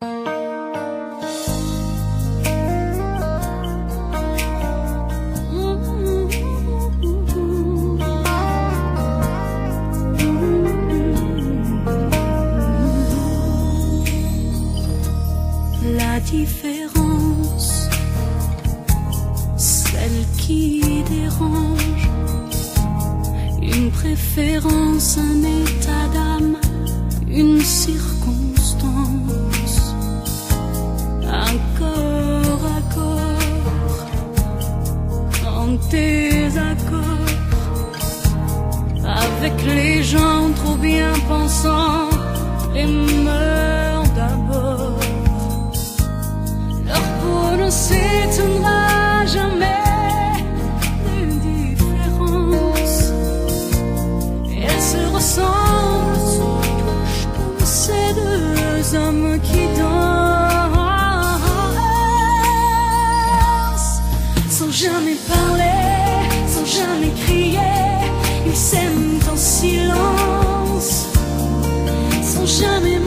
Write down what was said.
La différence, celle qui dérange, une préférence, un état d'âme, une circonstance, un corps à corps, en désaccord avec les gens trop bien pensants et meurent d'abord. Leur peau ne s'étonnera jamais des différences. Elles se ressemblent, se touchent comme ces deux hommes qui dansent. Sans jamais parler, sans jamais crier, ils s'aiment en silence. Sans jamais